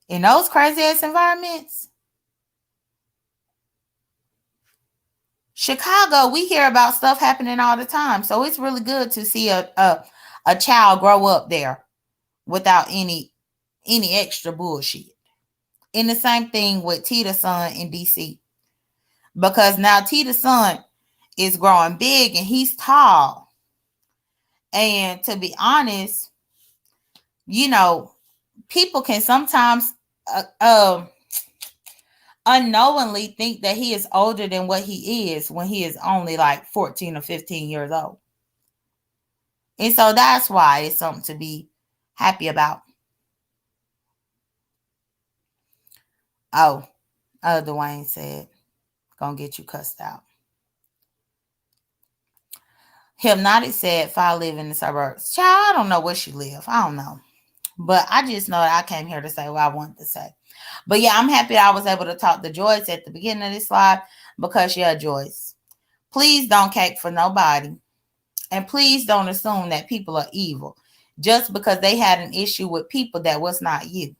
In those crazy ass environments, Chicago, we hear about stuff happening all the time. So it's really good to see a child grow up there without any extra bullshit. And the same thing with Tita's son in DC. Because now Tita's son is growing big and he's tall. And to be honest, you know, people can sometimes unknowingly think that he is older than what he is when he is only like 14 or 15 years old. And so that's why it's something to be happy about. Oh, Dwayne said, gonna get you cussed out. Hypnotic said, if I live in the suburbs. Child, I don't know where she live. I don't know. But I just know that I came here to say what I wanted to say. But yeah, I'm happy I was able to talk to Joyce at the beginning of this live because, yeah, Joyce, please don't cake for nobody. And please don't assume that people are evil just because they had an issue with people that was not you.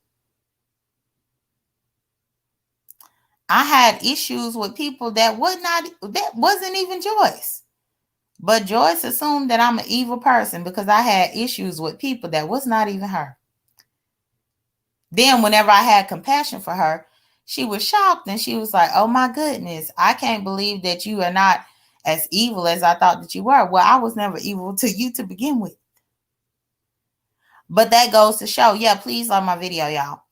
I had issues with people that wasn't even Joyce. But Joyce assumed that I'm an evil person because I had issues with people that was not even her. Then whenever I had compassion for her, she was shocked and she was like, oh my goodness, I can't believe that you are not as evil as I thought that you were. Well, I was never evil to you to begin with. But that goes to show, yeah, please like my video, y'all.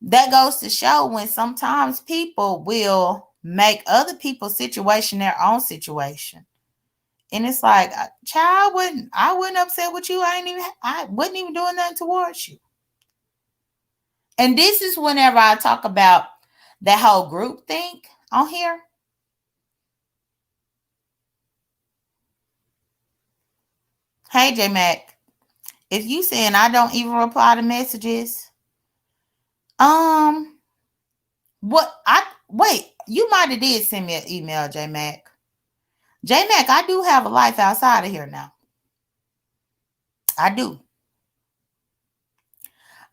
That goes to show when sometimes people will make other people's situation their own situation. And it's like, child, I wouldn't upset with you. I wasn't even doing nothing towards you. And this is whenever I talk about that whole group think on here. Hey, J Mac, if you saying I don't even reply to messages, you might have did send me an email, J Mac. J Mac, I do have a life outside of here now. I do.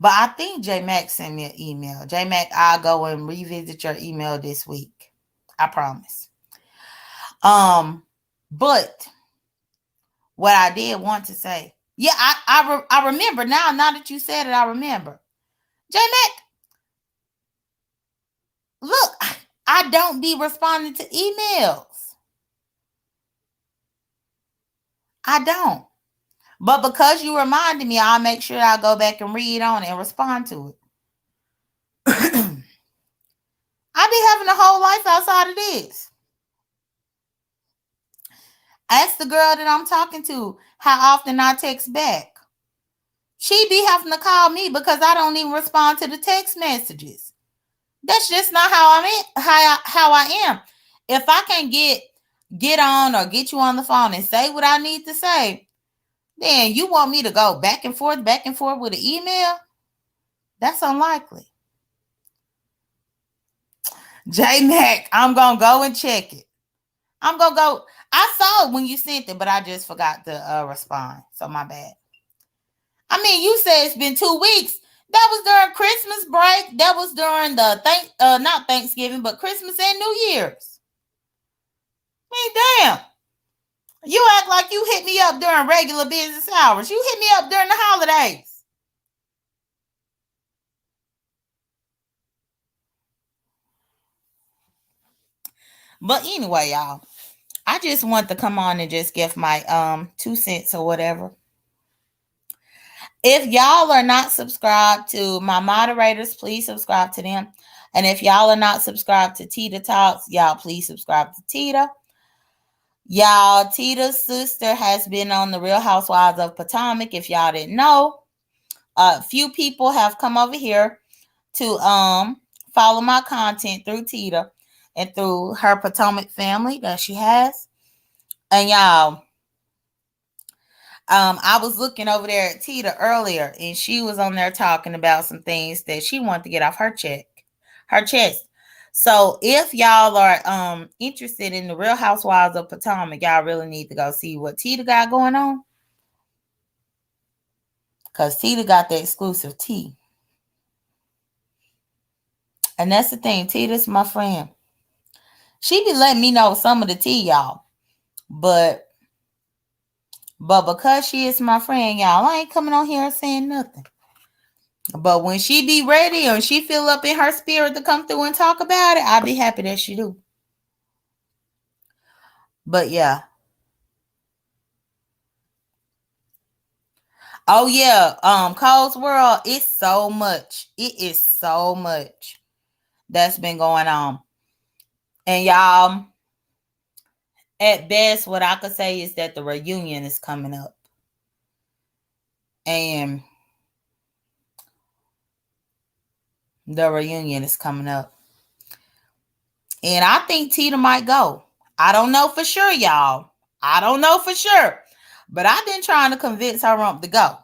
But I think J Mac sent me an email. J Mac, I'll go and revisit your email this week. I promise. But what I did want to say, yeah, I remember now. Now that you said it, I remember. J Mac, look, I don't be responding to emails. I don't. But because you reminded me, I'll make sure I go back and read on it and respond to it. I be having a whole life outside of this. Ask the girl that I'm talking to how often I text back. She be having to call me because I don't even respond to the text messages. That's just not how I am. If I can get on or get you on the phone and say what I need to say, then you want me to go back and forth with an email? That's unlikely. J Mac, I'm gonna go and check it. I'm gonna go. I saw it when you sent it, but I just forgot to respond. So my bad. I mean, you said it's been 2 weeks. That was during Christmas break. That was during the not Thanksgiving, but Christmas and New Year's. I mean, damn. You act like you hit me up during regular business hours. You hit me up during the holidays. But anyway, y'all, I just want to come on and just give my 2 cents or whatever. If y'all are not subscribed to my moderators, please subscribe to them. And if y'all are not subscribed to Tita Talks, y'all please subscribe to Tita. Y'all, Tita's sister has been on the Real Housewives of Potomac. If y'all didn't know, a few people have come over here to follow my content through Tita and through her Potomac family that she has. And y'all, I was looking over there at Tita earlier, and she was on there talking about some things that she wanted to get off her chest. So if y'all are interested in the Real Housewives of Potomac, y'all really need to go see what Tita got going on, cause Tita got the exclusive tea, and that's the thing. Tita's my friend. She be letting me know some of the tea, y'all, but because she is my friend, y'all, I ain't coming on here saying nothing. But when she be ready or she feel up in her spirit to come through and talk about it, I'll be happy that she do. But yeah. Oh yeah. Cole's World, it's so much. It is so much that's been going on. And y'all, at best, what I could say is that the reunion is coming up. And the reunion is coming up. And I think Tita might go. I don't know for sure, y'all. I don't know for sure. But I've been trying to convince her rump to go.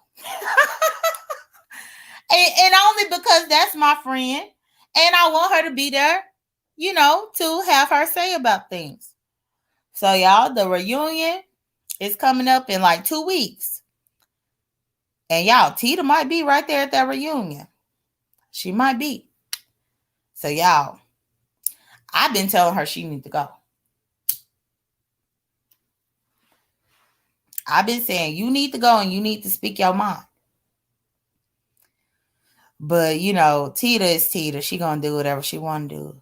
and only because that's my friend. And I want her to be there, to have her say about things. So, y'all, the reunion is coming up in like 2 weeks. And y'all, Tita might be right there at that reunion. She might be. So, y'all, I've been telling her she needs to go. I've been saying you need to go and you need to speak your mind. But, Tita is Tita. She going to do whatever she want to do.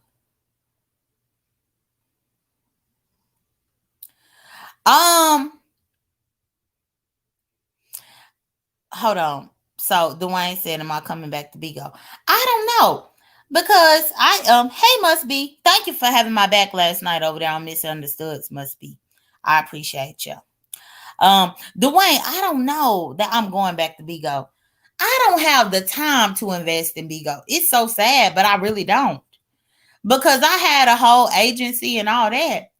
Hold on. So Dwayne said, am I coming back to Bigo? I don't know. Because hey Must Be, thank you for having my back last night over there on Misunderstoods, Must Be. I appreciate you. Dwayne, I don't know that I'm going back to Bigo. I don't have the time to invest in Bigo. It's so sad, but I really don't. Because I had a whole agency and all that.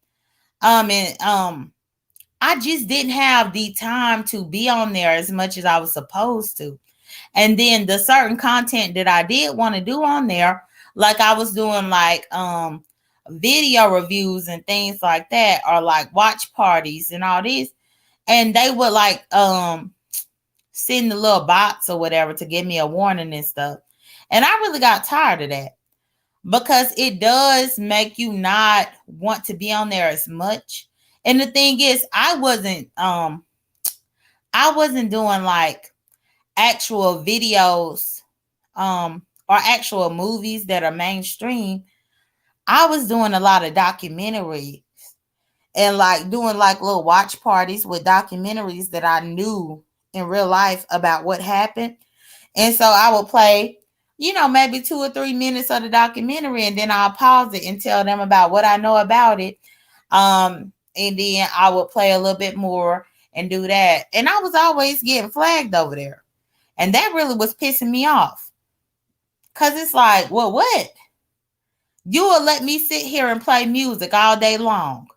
I just didn't have the time to be on there as much as I was supposed to. And then the certain content that I did want to do on there, like I was doing like video reviews and things like that, or like watch parties and all this. And they would like send the little box or whatever to give me a warning and stuff. And I really got tired of that because it does make you not want to be on there as much. And the thing is, I wasn't doing like actual videos or actual movies that are mainstream. I was doing a lot of documentaries and like doing like little watch parties with documentaries that I knew in real life about what happened. And so I would play, maybe 2 or 3 minutes of the documentary, and then I'll pause it and tell them about what I know about it. And then I would play a little bit more and do that. And I was always getting flagged over there. And that really was pissing me off. Because it's like, well, what? You will let me sit here and play music all day long.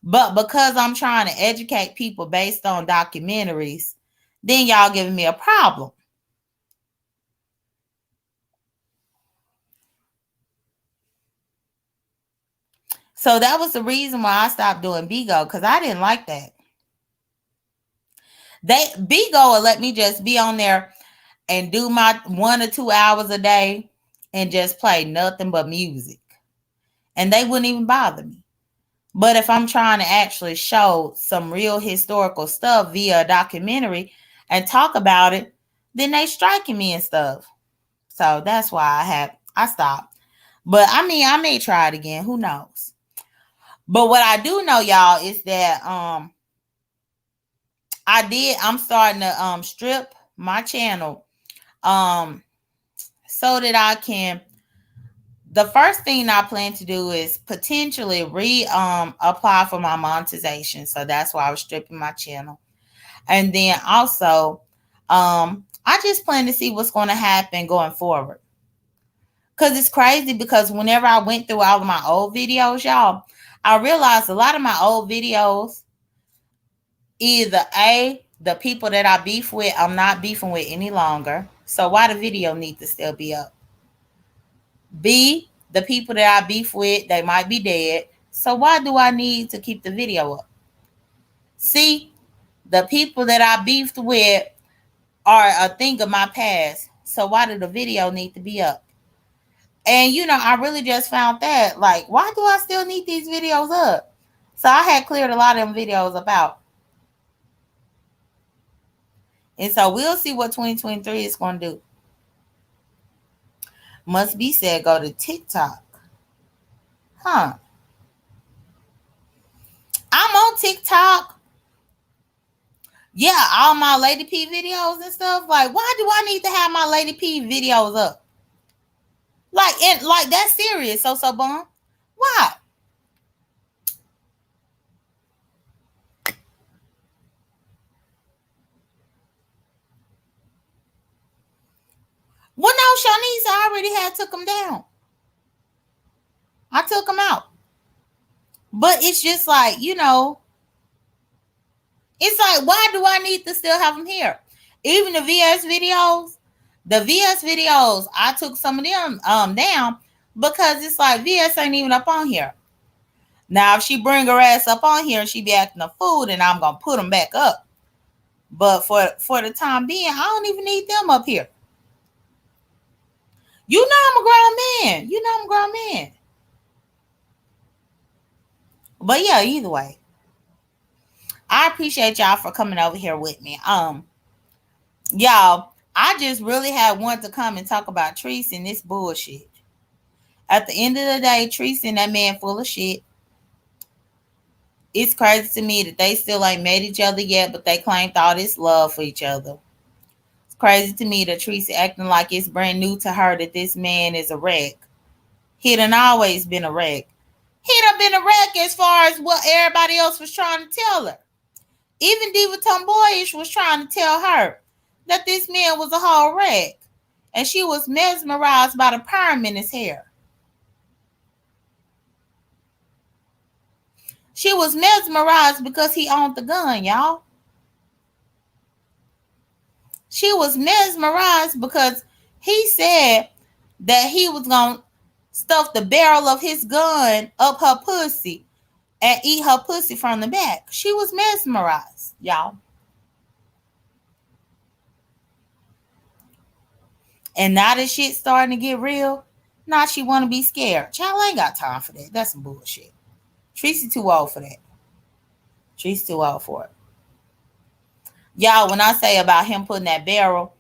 But because I'm trying to educate people based on documentaries, then y'all giving me a problem. So that was the reason why I stopped doing Bigo, because I didn't like that. Bigo will let me just be on there and do my 1 or 2 hours a day and just play nothing but music. And they wouldn't even bother me. But if I'm trying to actually show some real historical stuff via a documentary and talk about it, then they striking me and stuff. So that's why I stopped. But I mean, I may try it again. Who knows? But what I do know, y'all, is that I'm starting to strip my channel so that I can. The first thing I plan to do is potentially apply for my monetization. So that's why I was stripping my channel. And then also, I just plan to see what's going to happen going forward. Because it's crazy, because whenever I went through all of my old videos, y'all, I realized a lot of my old videos, either A, The people that I beef with, I'm not beefing with any longer. So why the video need to still be up? B, the people that I beef with, they might be dead. So why do I need to keep the video up? C, the people that I beefed with are a thing of my past. So why do the video need to be up? And I really just found that, like, why do I still need these videos up? So I had cleared a lot of them videos about. And so we'll see what 2023 is going to do. Must be said, go to TikTok. Huh. I'm on TikTok. Yeah, all my Lady P videos and stuff. Like, why do I need to have my Lady P videos up? Like that's serious. So bum. Why? Well, no, Shanice, I already had took them down. I took them out. But it's just like, it's like, why do I need to still have them here? Even the VS videos, I took some of them down because it's like VS ain't even up on here. Now, if she bring her ass up on here and she be acting a fool, then I'm gonna put them back up. But for the time being, I don't even need them up here. I'm a grown man. I'm a grown man. But yeah, either way, I appreciate y'all for coming over here with me. Y'all, I just really had wanted to come and talk about Treecey and this bullshit. At the end of the day, Treecey and that man full of shit. It's crazy to me that they still ain't met each other yet, but they claimed all this love for each other. It's crazy to me that Treecey acting like it's brand new to her that this man is a wreck. He done always been a wreck. He done been a wreck as far as what everybody else was trying to tell her. Even Diva Tomboyish was trying to tell her that this man was a whole wreck. And she was mesmerized by the perm in his hair. She was mesmerized because he owned the gun, y'all. She was mesmerized because he said that he was going to stuff the barrel of his gun up her pussy and eat her pussy from the back. She was mesmerized, y'all. And now that shit's starting to get real, now she want to be scared. Child, ain't got time for that. That's some bullshit. Treecey too old for that. Treecey too old for it. Y'all, when I say about him putting that barrel,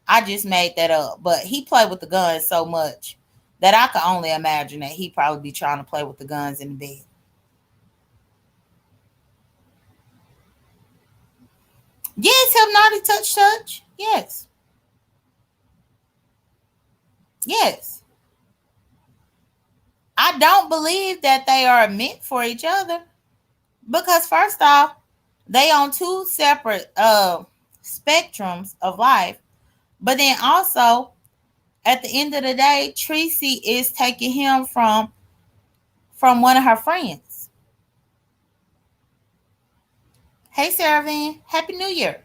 I just made that up. But he played with the guns so much that I could only imagine that he probably be trying to play with the guns in the bed. Yes, hypnotic touch. Yes. Yes. I don't believe that they are meant for each other. Because first off, they on two separate spectrums of life. But then also, at the end of the day, Treecey is taking him from one of her friends. Hey, Sarah Van, Happy New Year.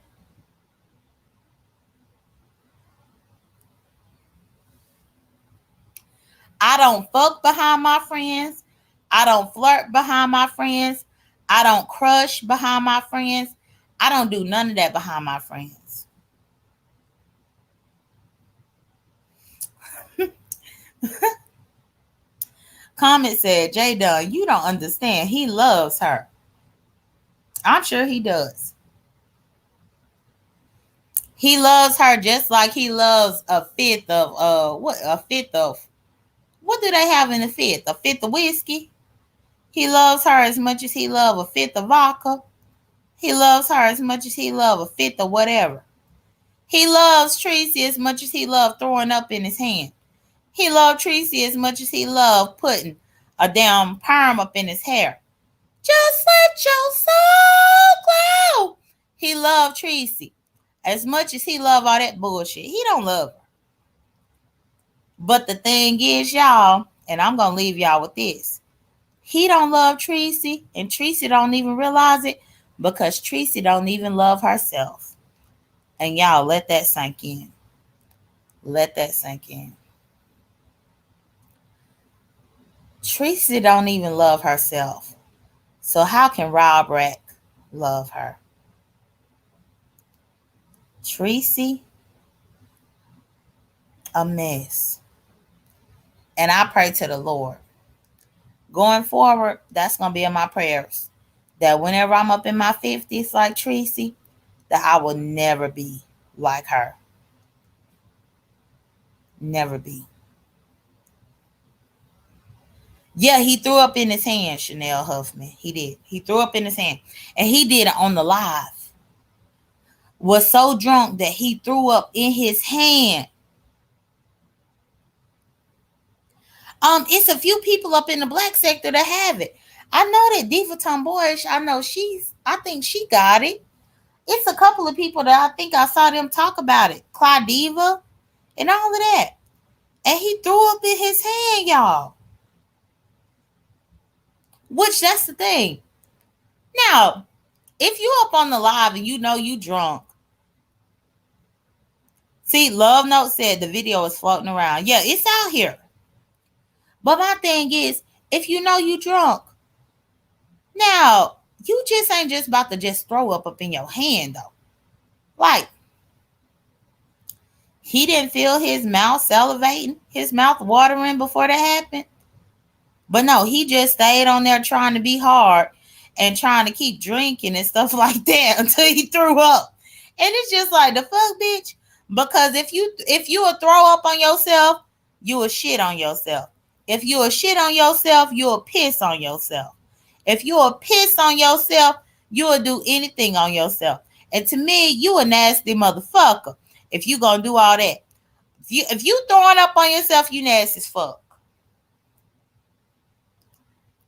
I don't fuck behind my friends. I don't flirt behind my friends. I don't crush behind my friends. I don't do none of that behind my friends. Comment said, J.Dunn, you don't understand. He loves her. I'm sure he does. He loves her just like he loves a fifth of what do they have in a fifth? A fifth of whiskey? He loves her as much as he loves a fifth of vodka. He loves her as much as he loves a fifth of whatever. He loves Treecey as much as he loves throwing up in his hand. He loved Treecey as much as he loved putting a damn perm up in his hair. Just let your soul glow. He loved Treecey as much as he loved all that bullshit. He don't love her. But the thing is, y'all, and I'm going to leave y'all with this. He don't love Treecey, and Treecey don't even realize it. because Treecey don't even love herself. And y'all let that sink in. Let that sink in. Treecey don't even love herself. So how can Rob Rack love her? Treecey, a mess. And I pray to the Lord. Going forward, that's going to be in my prayers. That whenever I'm up in my 50s like Treecey, that I will never be like her. Never be. Yeah, he threw up in his hand, Chanel Huffman. He did. He threw up in his hand. And he did it on the live. Was so drunk that he threw up in his hand. It's a few people up in the black sector that have it. I know that Diva Tomboyish, I think she got it. It's a couple of people that I think I saw them talk about it. Claudiva and all of that. And he threw up in his hand, y'all. Which, that's the thing. Now, if you up on the live and you know you drunk. See, Love Note said the video is floating around. Yeah, it's out here. But my thing is, if you know you drunk, now, you just ain't just about to just throw up in your hand, though. Like, he didn't feel his mouth salivating, his mouth watering before that happened. But no, he just stayed on there trying to be hard and trying to keep drinking and stuff like that until he threw up. And it's just like, the fuck, bitch? Because if you will throw up on yourself, you will shit on yourself. If you will shit on yourself, you will piss on yourself. If you will piss on yourself, you will do anything on yourself. And to me, you a nasty motherfucker if you gonna do all that. If you throwing up on yourself, you nasty as fuck.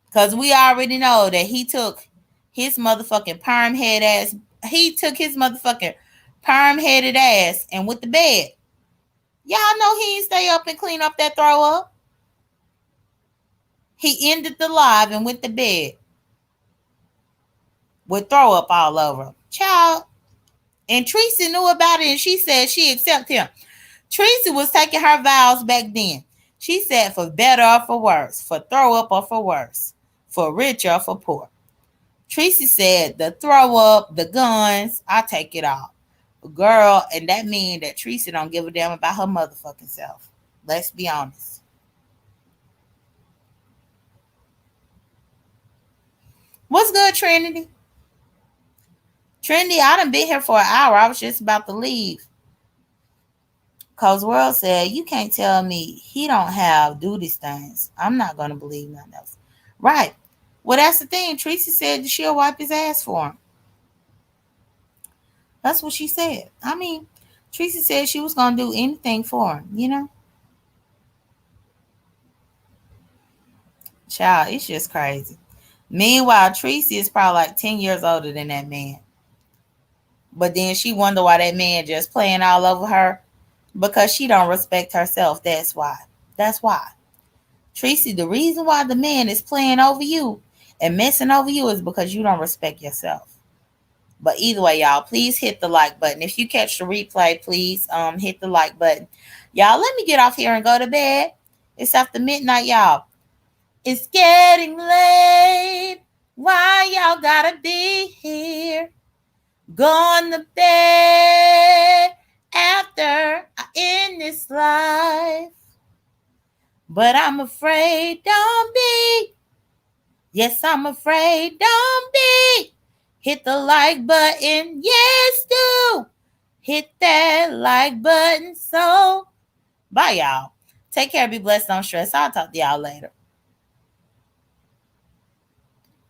Because we already know that he took his motherfucking perm head ass. He took his motherfucking perm headed ass and went to bed. Y'all know he didn't stay up and clean up that throw up. He ended the live and went to bed with throw up all over him. Child. And Treecey knew about it and she said she accepted him. Treecey was taking her vows back then. She said for better or for worse, for throw up or for worse, for rich or for poor. Treecey said the throw up, the guns, I take it all. Girl, and that means that Treecey don't give a damn about her motherfucking self. Let's be honest. What's good, Trinity? Trinity, I done been here for an hour. I was just about to leave. Cause World said, you can't tell me he don't have do these things. I'm not going to believe nothing else. Right. Well, that's the thing. Treecey said she'll wipe his ass for him. That's what she said. I mean, Treecey said she was going to do anything for him, you know? Child, it's just crazy. Meanwhile, Treecey is probably like 10 years older than that man. But then she wonder why that man just playing all over her. Because she don't respect herself. That's why. That's why. Treecey, the reason why the man is playing over you and messing over you is because you don't respect yourself. But either way, y'all, please hit the like button. If you catch the replay, please hit the like button. Y'all, let me get off here and go to bed. It's after midnight, y'all. It's getting late. Why y'all gotta be here? Going to bed after I end this life. But I'm afraid, don't be. Yes, I'm afraid, don't be. Hit the like button. Yes, do. Hit that like button. So, bye, y'all. Take care. Be blessed. Don't stress. I'll talk to y'all later.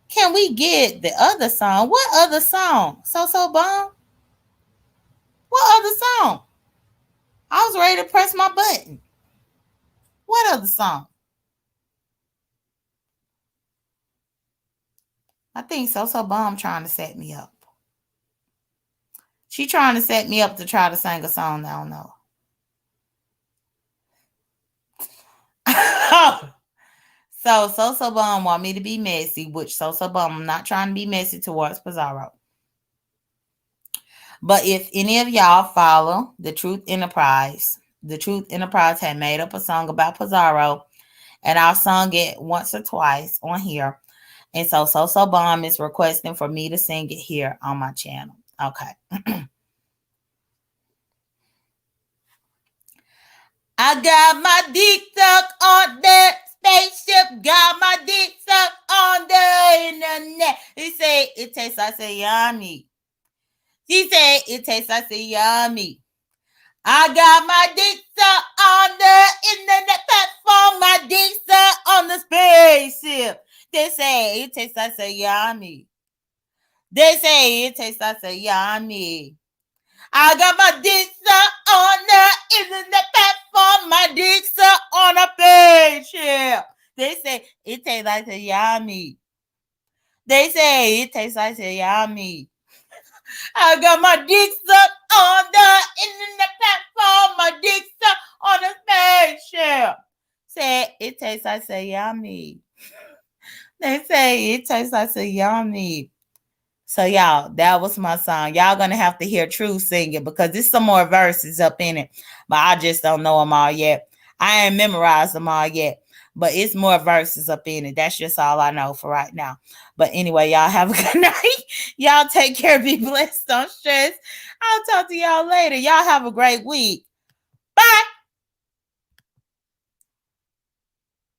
Can we get the other song? What other song? So bomb? What other song? I was ready to press my button. What other song? I think So Bomb trying to set me up. She trying to set me up to try to sing a song. I don't know. So Bomb want me to be messy, which So Bomb, I'm not trying to be messy towards Pizarro. But if any of y'all follow the Truth Enterprise had made up a song about Pizarro, and I've sung it once or twice on here. And so Bomb is requesting for me to sing it here on my channel. Okay. I got my dick stuck on that spaceship, got my dick stuck on the internet. He said it tastes like a yummy. She said it tastes like a yummy. I got my dick stuck on the internet platform, my dick stuck on the spaceship. They say it tastes like a yummy. They say it tastes like a yummy. I got my dick stuck on the internet platform, my dick stuck on a spaceship. They say it tastes like a yummy. They say it tastes like a yummy. I got my dick stuck on the internet platform, my dick stuck on a spaceship. Say it tastes like a yummy. They say it tastes like a yummy. So y'all, that was my song. Y'all gonna have to hear True sing it because there's some more verses up in it, but I just don't know them all yet. I ain't memorized them all yet, but it's more verses up in it. That's just all I know for right now. But anyway, y'all have a good night. Y'all take care. Be blessed. Don't stress. I'll talk to y'all later. Y'all have a great week. Bye.